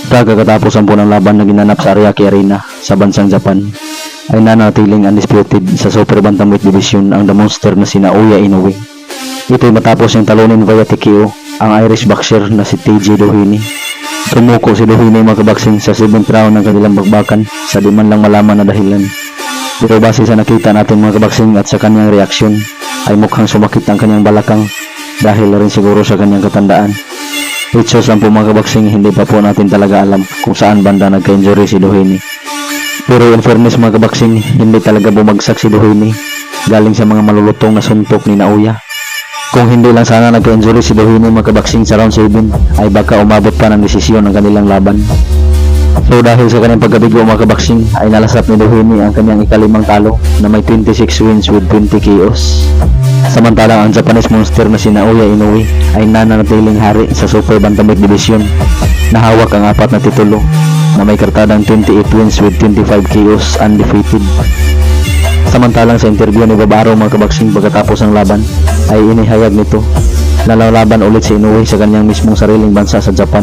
Kakatapos ang punang laban na ginanap sa Ariake Arena sa bansang Japan, ay nanatiling undisputed sa Super Bantamweight Division ang The Monster na sina Naoya Inoue. Ito'y matapos yung talunin via TKO ang Irish boxer na si TJ Doheny. Sumuko si Doheny mga kabaksing sa 7th round ng kanilang bagbakan sa di man lang malaman na dahilan. Pero base sa nakita natin mga kabaksing at sa kanyang reaksyon, ay mukhang sumakit ang kanyang balakang dahil na rin siguro sa kanyang katandaan. Itsos lang po mga kabaksing, hindi pa po natin talaga alam kung saan banda nagka-injury si Doheny. Pero in fairness mga kabaksing, hindi talaga bumagsak si Doheny galing sa mga malulutong na suntok ni Naoya. Kung hindi lang sana nagka-injury si Doheny mga kabaksing sa round 7, ay baka umabot pa ng desisyon ng kanilang laban. So dahil sa kanyang pagkabigo mga kabaksing, ay nalasap ni Doheny ang kanyang ikalimang talo na may 26 wins with 20 KOs. Samantalang ang Japanese monster na si Naoya Inoue ay nananatiling hari sa Super Bantamweight Division na hawak ang 4 na titulo na may kartadang 28 wins with 25 KOs undefeated. Samantalang sa interview ni Barbaro mga kabaksing pagkatapos ng laban, ay inihayag nito na lalaban ulit si Inoue sa kanyang mismong sariling bansa sa Japan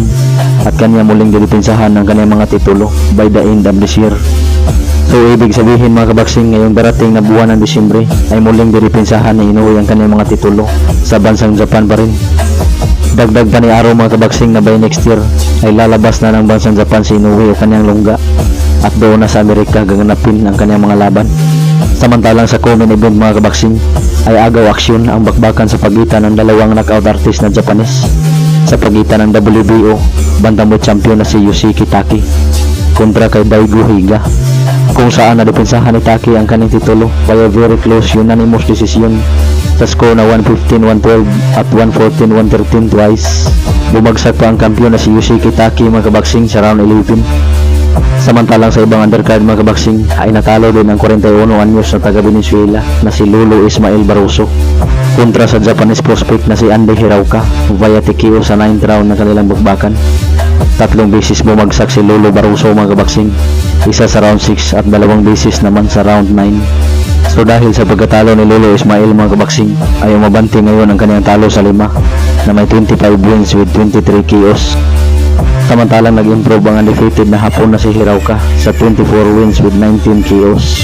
at kanya muling didipinsahan ng kanyang mga titulo by the end of this year. So ibig sabihin mga kabaksing, ngayong darating na buwan ng Disyembre ay muling didipinsahan ni Inoue ang kanyang mga titulo sa bansang Japan pa rin. Dagdag pa ni Araw mga kabaksing na by next year ay lalabas na ng bansang Japan si Inoue o kanyang lungga at doon na sa Amerika gaganapin ang kanyang mga laban. Samantalang sa common event mga kabaksing ay agaw aksyon ang bakbakan sa pagitan ng dalawang knockout artist na Japanese sa pagitan ng WBO Bantamweight Champion na si Yoshiki Taki kontra kay Daigo Higa, kung saan nadipinsahan ni Taki ang kanyang titulo via very close unanimous decision sa score na 115-112 at 114-113 twice. Bumagsak pa ang kampiyon na si Yoshiki Taki mga kabaksing sa round 11. Samantalang sa ibang undercard mga kabaksing ay natalo din ang 41 anyos na taga Venezuela na si Lolo Ismael Barroso kontra sa Japanese prospect na si Andy Hirauka via TKO sa 9th round ng kanilang bakbakan. 3 beses bumagsak si Lolo Barroso mga kabaksing, isa sa round 6 at 2 beses naman sa round 9. So dahil sa pagkatalo ni Lolo Ismael mga kabaksing ay umabanti ngayon ang kanyang talo sa 5 na may 25 wins with 23 KOs. Samantalang nag-improve ang undefeated na hapon na si Hirauka sa 24 wins with 19 KOs.